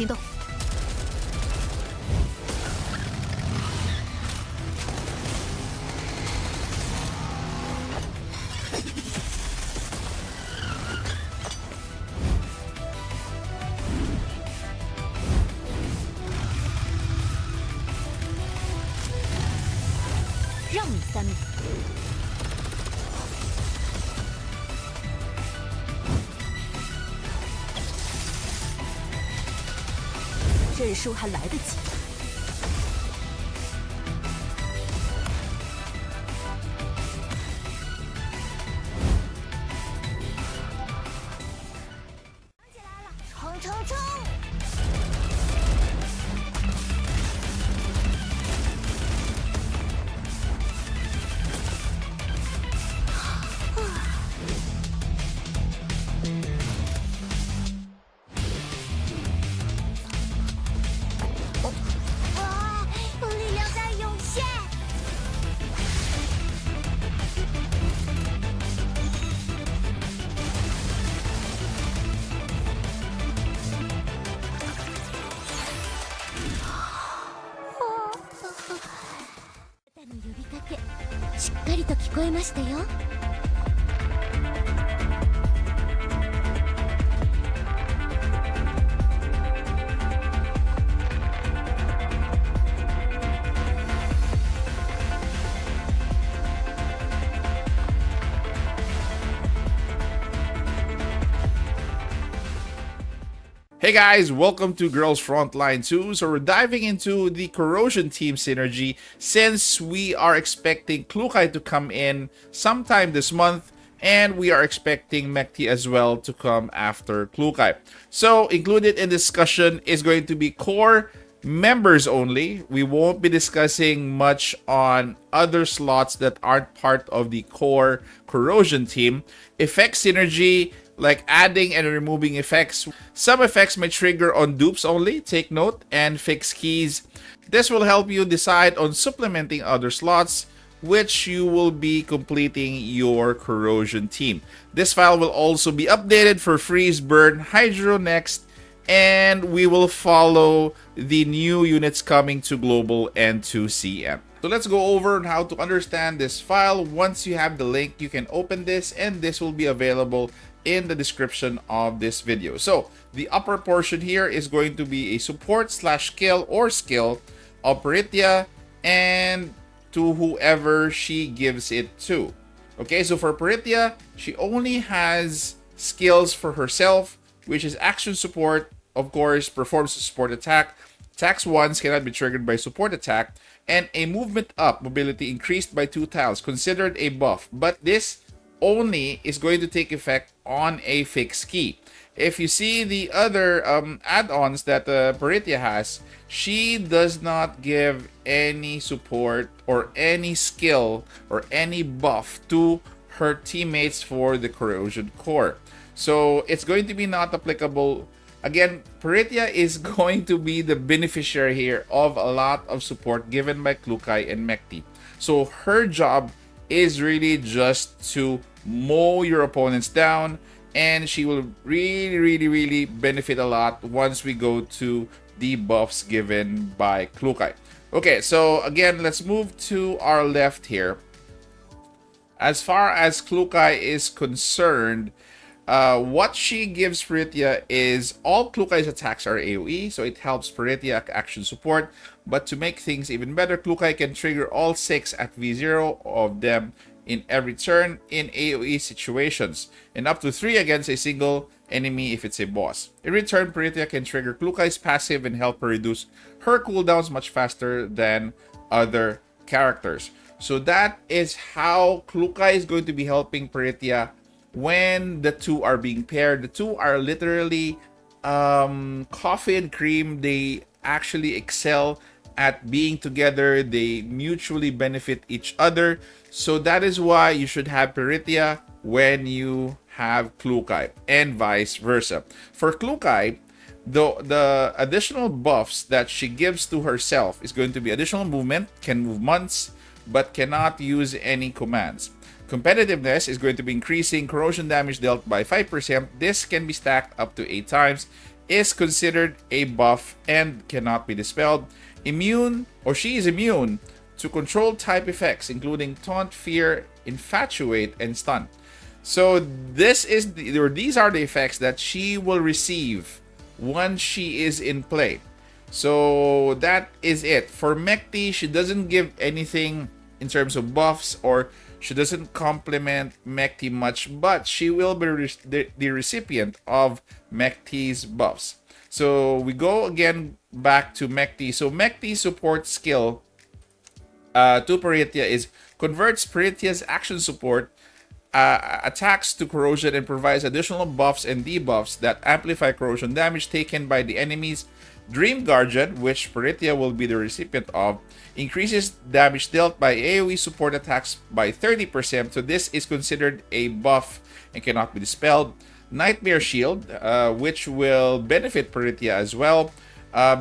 行动。让你3秒。 认输还来得及。起来了，冲冲冲！力量在涌现。あなたの呼びかけ、しっかりと聞こえましたよ。 Hey guys, welcome to Girls Frontline 2. So we're diving into the Corrosion team synergy since we are expecting Klukai to come in sometime this month, and we are expecting Mekti as well to come after Klukai. So included in discussion is going to be core members only. We won't be discussing much on other slots that aren't part of the core Corrosion team. Effect synergy, like adding and removing effects. Some effects may trigger on dupes only, take note, and fix keys. This will help you decide on supplementing other slots, which you will be completing your Corrosion team. This file will also be updated for Freeze, Burn, Hydro next, and we will follow the new units coming to Global and to CM. So let's go over on how to understand this file. Once you have the link, you can open this, and this will be available in the description of this video. So the upper portion here is going to be a support slash skill or skill of Peritia and to whoever she gives it to. Okay, so for Peritia, she only has skills for herself, which is action support, of course, performs a support attack, attacks once, cannot be triggered by support attack, and a movement up, mobility increased by 2 tiles, considered a buff, but this only is going to take effect on a fixed key. If you see the other add-ons that Peritia has, she does not give any support or any skill or any buff to her teammates for the Corrosion core. So it's going to be not applicable. Again, Peritia is going to be the beneficiary here of a lot of support given by Klukai and Mekti. So her job is really just to mow your opponents down, and she will really benefit a lot once we go to the buffs given by Klukai. Okay, so again, let's move to our left here. As far as Klukai is concerned, what she gives Peritia is all Klukai's attacks are AoE, so it helps Peritia action support. But to make things even better, Klukai can trigger all 6 at V0 of them in every turn in AoE situations, and up to 3 against a single enemy if it's a boss. In return, Peritia can trigger Klukai's passive and help her reduce her cooldowns much faster than other characters. So that is how Klukai is going to be helping Peritia when the two are being paired. The two are literally coffee and cream. They actually excel at being together. They mutually benefit each other. So that is why you should have Peritia when you have Klukai, and vice versa. For Klukai, the additional buffs that she gives to herself is going to be additional movement, can move months, but cannot use any commands. Competitiveness is going to be increasing corrosion damage dealt by 5%. This can be stacked up to 8 times. is considered a buff and cannot be dispelled. Immune, or she is immune to control type effects, including taunt, fear, infatuate, and stun. So these are the effects that she will receive once she is in play. So that is it. For Mekti, she doesn't give anything in terms of buffs, or she doesn't complement Mekti much, but she will be the recipient of Mekti's buffs. So we go again back to Mekti. So Mekti's support skill to Parithia is converts Parithia's action support attacks to corrosion and provides additional buffs and debuffs that amplify corrosion damage taken by the enemy's Dream Guardian, which Parithia will be the recipient of, increases damage dealt by AoE support attacks by 30%, so this is considered a buff and cannot be dispelled. Nightmare Shield, which will benefit Parithia as well.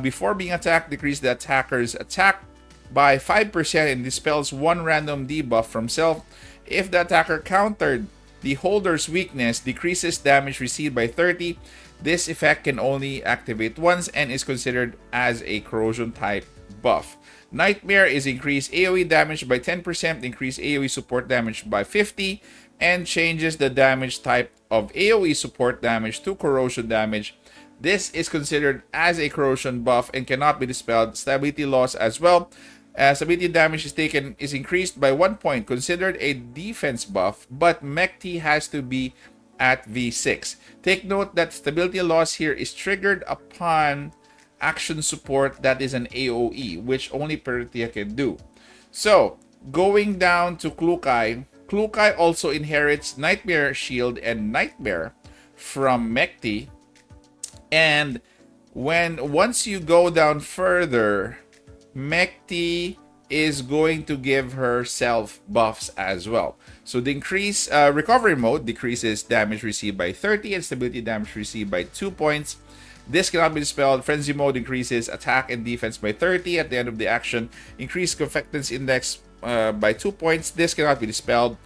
Before being attacked, decrease the attacker's attack by 5% and dispels one random debuff from self. If the attacker countered the holder's weakness, decreases damage received by 30. This effect can only activate once and is considered as a corrosion type buff. Nightmare is increased AoE damage by 10%, increase AoE support damage by 50, and changes the damage type of AoE support damage to corrosion damage. This is considered as a corrosion buff and cannot be dispelled. Stability loss as well. Stability damage is increased by 1 point, considered a defense buff, but Mekti has to be at V6. Take note that stability loss here is triggered upon action support that is an AoE, which only Parithia can do. So, going down to Klukai, Klukai also inherits Nightmare Shield and Nightmare from Mekti. And once you go down further, Mekti is going to give herself buffs as well. So the recovery mode decreases damage received by 30 and stability damage received by 2 points. This cannot be dispelled. Frenzy mode increases attack and defense by 30 at the end of the action. Increase Confectance Index by 2 points. This cannot be dispelled.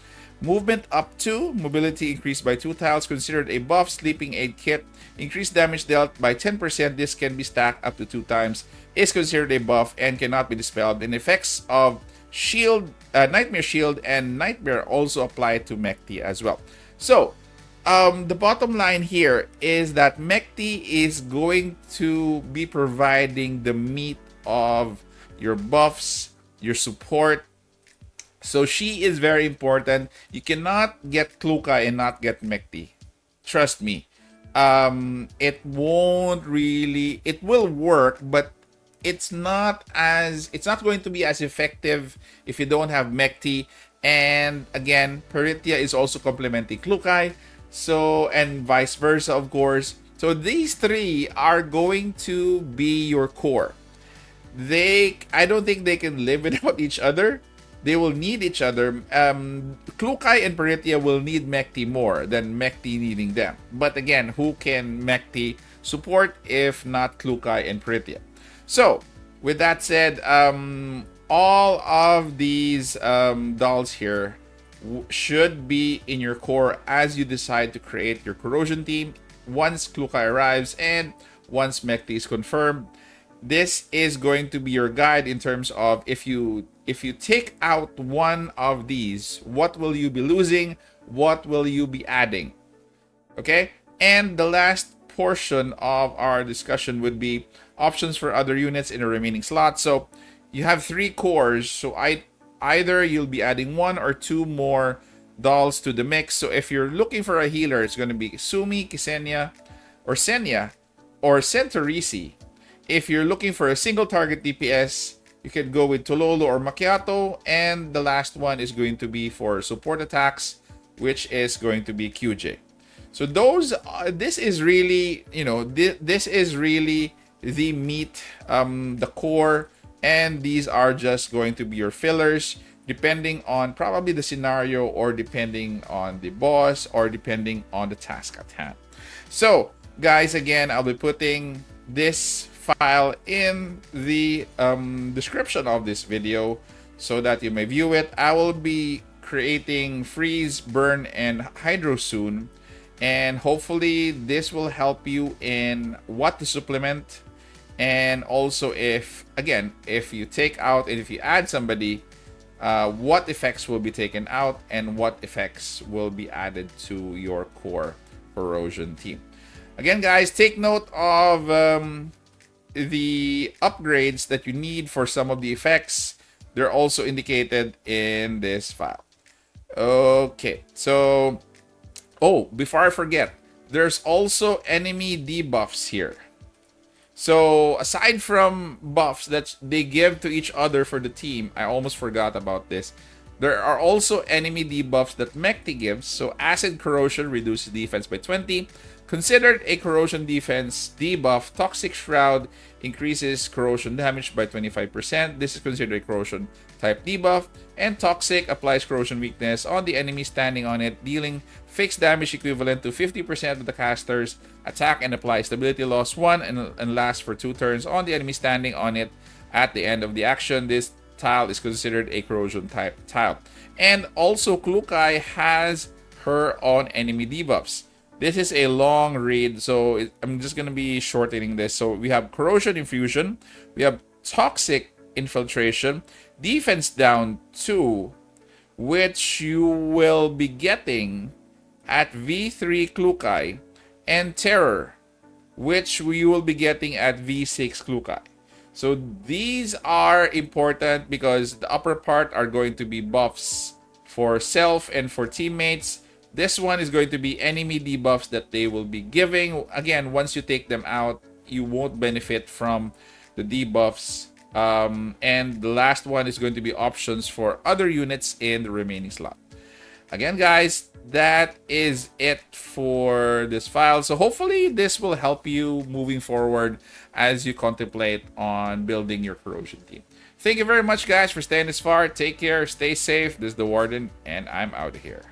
Movement up 2, mobility increased by 2 tiles, considered a buff. Sleeping Aid Kit, increased damage dealt by 10%. This can be stacked up to 2 times. Is considered a buff and cannot be dispelled. And effects of Nightmare Shield and Nightmare also apply to Mekti as well. So, the bottom line here is that Mekti is going to be providing the meat of your buffs, your support. So she is very important. You cannot get Kluka and not get Mekti. Trust me. It will work, but it's not going to be as effective if you don't have Mekti. And again, Parithia is also complementing Klukai. So, and vice versa, of course. So these three are going to be your core. I don't think they can live without each other. They will need each other. Klukai and Parithia will need Mekti more than Mekti needing them. But again, who can Mekti support if not Klukai and Parithia? So, with that said, all of these dolls here should be in your core as you decide to create your Corrosion team once Klukai arrives and once Mekti is confirmed. This is going to be your guide in terms of if you take out one of these, what will you be losing? What will you be adding? Okay? And the last portion of our discussion would be options for other units in the remaining slots. So you have 3 cores. So either you'll be adding 1 or 2 more dolls to the mix. So if you're looking for a healer, it's going to be Sumi, Ksenia, or Senya, or Centaurisi. If you're looking for a single target DPS, you can go with Tololo or Macchiato. And the last one is going to be for support attacks, which is going to be QJ. So this is really, this is really the meat, the core, and these are just going to be your fillers, depending on probably the scenario, or depending on the boss, or depending on the task at hand. So, guys, again, I'll be putting this file in the description of this video so that you may view it. I will be creating freeze, burn, and hydro soon. And hopefully this will help you in what to supplement, and also if you take out and if you add somebody, what effects will be taken out and what effects will be added to your core corrosion team. Again, guys, take note of the upgrades that you need for some of the effects. They're also indicated in this file. Okay, so before I forget, there's also enemy debuffs here. So aside from buffs that they give to each other for the team, I almost forgot about this. There are also enemy debuffs that Mechty gives. So acid corrosion reduces defense by 20. Considered a corrosion defense debuff, toxic shroud increases corrosion damage by 25%. This is considered a corrosion type debuff. And toxic applies corrosion weakness on the enemy standing on it, dealing fixed damage equivalent to 50% of the caster's attack, and applies stability loss 1 and lasts for 2 turns on the enemy standing on it at the end of the action. This tile is considered a corrosion type tile. And also Klukai has her own enemy debuffs. This is a long read, so I'm just going to be shortening this. So we have corrosion infusion, we have toxic infiltration, defense down 2, which you will be getting at V3 Klukai, and terror, which you will be getting at V6 Klukai. So these are important because the upper part are going to be buffs for self and for teammates. This one is going to be enemy debuffs that they will be giving. Again, once you take them out, you won't benefit from the debuffs. And the last one is going to be options for other units in the remaining slot. Again, guys, that is it for this file. So hopefully this will help you moving forward as you contemplate on building your corrosion team. Thank you very much, guys, for staying this far. Take care, stay safe. This is the Warden, and I'm out of here.